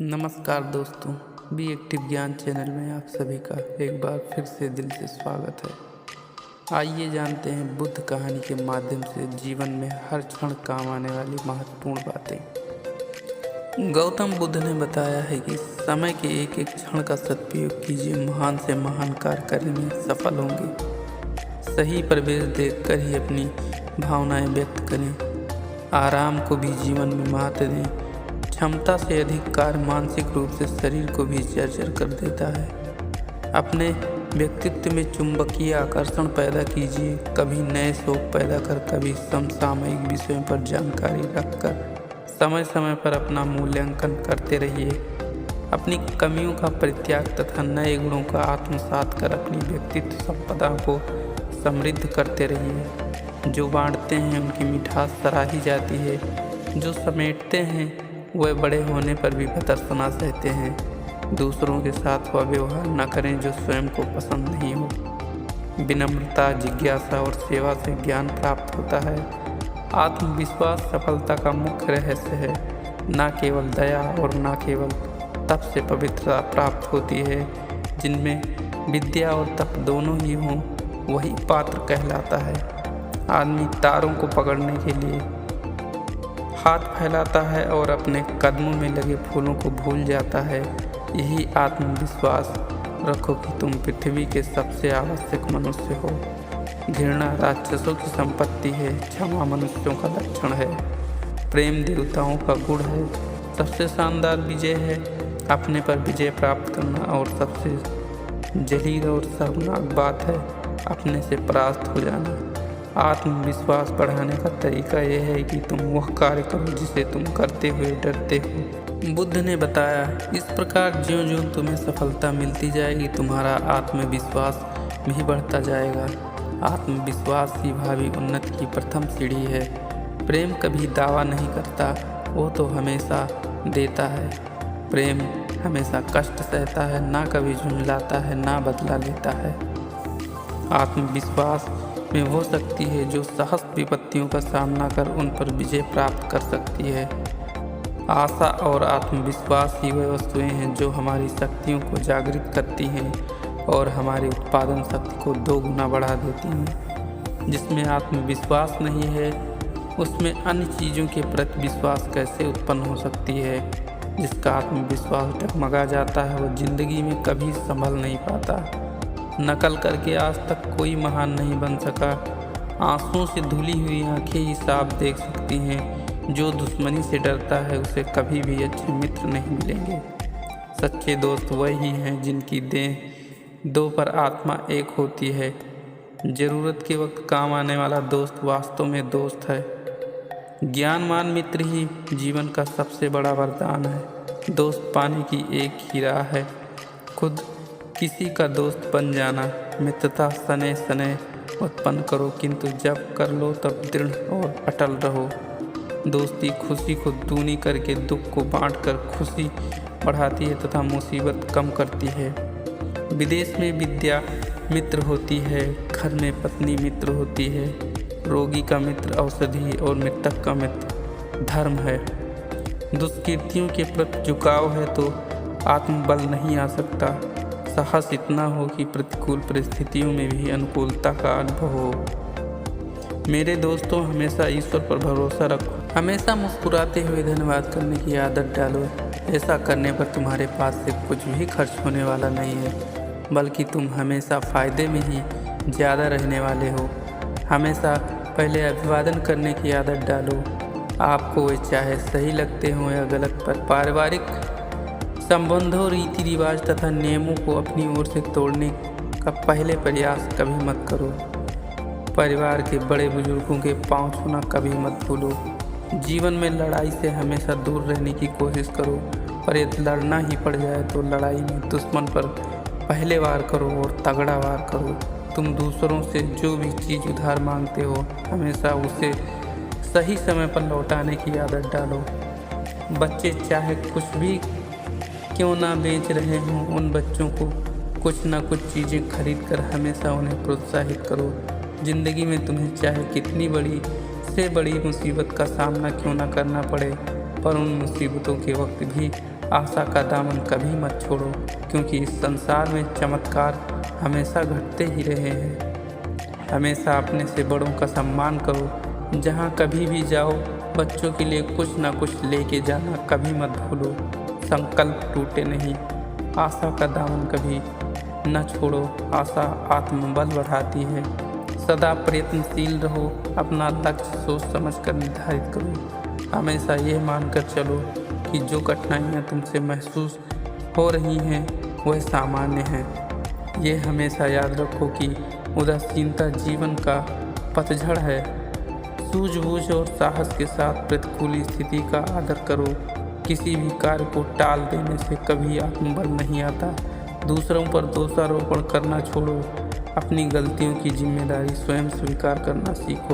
नमस्कार दोस्तों, be active ज्ञान चैनल में आप सभी का एक बार फिर से दिल से स्वागत है। आइए जानते हैं बुद्ध कहानी के माध्यम से जीवन में हर क्षण काम आने वाली महत्वपूर्ण बातें। गौतम बुद्ध ने बताया है कि समय के एक एक क्षण का सदुपयोग कीजिए, महान से महान कार्य करने में सफल होंगे। सही प्रवेश देखकर ही अपनी भावनाएं व्यक्त करें। आराम को भी जीवन में महत्व दें। क्षमता से अधिक कार्य मानसिक रूप से शरीर को भी जर्जर कर देता है। अपने व्यक्तित्व में चुंबकीय आकर्षण पैदा कीजिए। कभी नए शौक पैदा कर, कभी समसामयिक विषयों पर जानकारी रखकर समय समय पर अपना मूल्यांकन करते रहिए। अपनी कमियों का परित्याग तथा नए गुणों का आत्मसात कर अपनी व्यक्तित्व संपदा को समृद्ध करते रहिए। जो बांटते हैं उनकी मिठास सराही जाती है, जो समेटते हैं वह बड़े होने पर भी भतरसना सहते हैं। दूसरों के साथ वह व्यवहार न करें जो स्वयं को पसंद नहीं हो। विनम्रता, जिज्ञासा और सेवा से ज्ञान प्राप्त होता है। आत्मविश्वास सफलता का मुख्य रहस्य है। न केवल दया और न केवल तप से पवित्रता प्राप्त होती है। जिनमें विद्या और तप दोनों ही हों वही पात्र कहलाता है। आदमी तारों को पकड़ने के लिए हाथ फैलाता है और अपने कदमों में लगे फूलों को भूल जाता है। यही आत्मविश्वास रखो कि तुम पृथ्वी के सबसे आवश्यक मनुष्य हो। घृणा राक्षसों की संपत्ति है, क्षमा मनुष्यों का लक्षण है, प्रेम देवताओं का गुण है। सबसे शानदार विजय है अपने पर विजय प्राप्त करना, और सबसे जलील और शर्मनाक बात है अपने से परास्त हो जाना। आत्मविश्वास बढ़ाने का तरीका यह है कि तुम वह कार्य करो जिसे तुम करते हुए डरते हो। बुद्ध ने बताया, इस प्रकार ज्यों ज्यों तुम्हें सफलता मिलती जाएगी तुम्हारा आत्मविश्वास भी बढ़ता जाएगा। आत्मविश्वास ही भावी उन्नति की प्रथम सीढ़ी है। प्रेम कभी दावा नहीं करता, वो तो हमेशा देता है। प्रेम हमेशा कष्ट सहता है, ना कभी झुंझलाता है, ना बदला लेता है। आत्मविश्वास में वो शक्ति है जो सहस्त्र विपत्तियों का सामना कर उन पर विजय प्राप्त कर सकती है। आशा और आत्मविश्वास ही वह वस्तुएं हैं जो हमारी शक्तियों को जागृत करती हैं और हमारी उत्पादन शक्ति को 2 गुना बढ़ा देती हैं। जिसमें आत्मविश्वास नहीं है उसमें अन्य चीज़ों के प्रति विश्वास कैसे उत्पन्न हो सकती है। जिसका आत्मविश्वास डगमगा जाता है वह जिंदगी में कभी संभल नहीं पाता। नकल करके आज तक कोई महान नहीं बन सका। आंसुओं से धुली हुई आंखें ही साफ देख सकती हैं। जो दुश्मनी से डरता है उसे कभी भी अच्छे मित्र नहीं मिलेंगे। सच्चे दोस्त वही हैं जिनकी देह 2 पर आत्मा एक होती है। ज़रूरत के वक्त काम आने वाला दोस्त वास्तव में दोस्त है। ज्ञानवान मित्र ही जीवन का सबसे बड़ा वरदान है। दोस्त पाने की एक ही राह है, खुद किसी का दोस्त बन जाना। मित्रता सने सने उत्पन्न करो, किंतु जब कर लो तब दृढ़ और अटल रहो। दोस्ती खुशी को दूनी करके दुख को बांटकर खुशी बढ़ाती है तथा मुसीबत कम करती है। विदेश में विद्या मित्र होती है, घर में पत्नी मित्र होती है। रोगी का मित्र औषधि और मृतक का मित्र धर्म है। दुष्कृतियों के प्रति झुकाव है तो आत्मबल नहीं आ सकता। साहस इतना हो कि प्रतिकूल परिस्थितियों में भी अनुकूलता का अनुभव हो। मेरे दोस्तों, हमेशा ईश्वर पर भरोसा रखो। हमेशा मुस्कुराते हुए धन्यवाद करने की आदत डालो। ऐसा करने पर तुम्हारे पास से कुछ भी खर्च होने वाला नहीं है, बल्कि तुम हमेशा फ़ायदे में ही ज़्यादा रहने वाले हो। हमेशा पहले अभिवादन करने की आदत डालो। आपको वे चाहे सही लगते हों या गलत, पर पारिवारिक संबंधों, रीति रिवाज तथा नियमों को अपनी ओर से तोड़ने का पहले प्रयास कभी मत करो। परिवार के बड़े बुजुर्गों के पांव छूना कभी मत भूलो। जीवन में लड़ाई से हमेशा दूर रहने की कोशिश करो, पर यदि लड़ना ही पड़ जाए तो लड़ाई में दुश्मन पर पहले वार करो और तगड़ा वार करो। तुम दूसरों से जो भी चीज़ उधार मांगते हो हमेशा उसे सही समय पर लौटाने की आदत डालो। बच्चे चाहे कुछ भी क्यों ना बेच रहे हों, उन बच्चों को कुछ ना कुछ चीज़ें खरीद कर हमेशा उन्हें प्रोत्साहित करो। ज़िंदगी में तुम्हें चाहे कितनी बड़ी से बड़ी मुसीबत का सामना क्यों ना करना पड़े, पर उन मुसीबतों के वक्त भी आशा का दामन कभी मत छोड़ो, क्योंकि इस संसार में चमत्कार हमेशा घटते ही रहे हैं। हमेशा अपने से बड़ों का सम्मान करो। जहाँ कभी भी जाओ, बच्चों के लिए कुछ ना कुछ लेके जाना कभी मत भूलो। संकल्प टूटे नहीं, आशा का दामन कभी न छोड़ो। आशा आत्मबल बढ़ाती है। सदा प्रयत्नशील रहो। अपना लक्ष्य सोच समझकर निर्धारित करो। हमेशा यह मानकर चलो कि जो कठिनाइयाँ तुमसे महसूस हो रही हैं वह सामान्य हैं। ये हमेशा याद रखो कि उदासीनता जीवन का पतझड़ है। सूझबूझ और साहस के साथ प्रतिकूल स्थिति का आदर करो। किसी भी कार्य को टाल देने से कभी आत्मबल नहीं आता। दूसरों पर दोषारोपण करना छोड़ो। अपनी गलतियों की जिम्मेदारी स्वयं स्वीकार करना सीखो।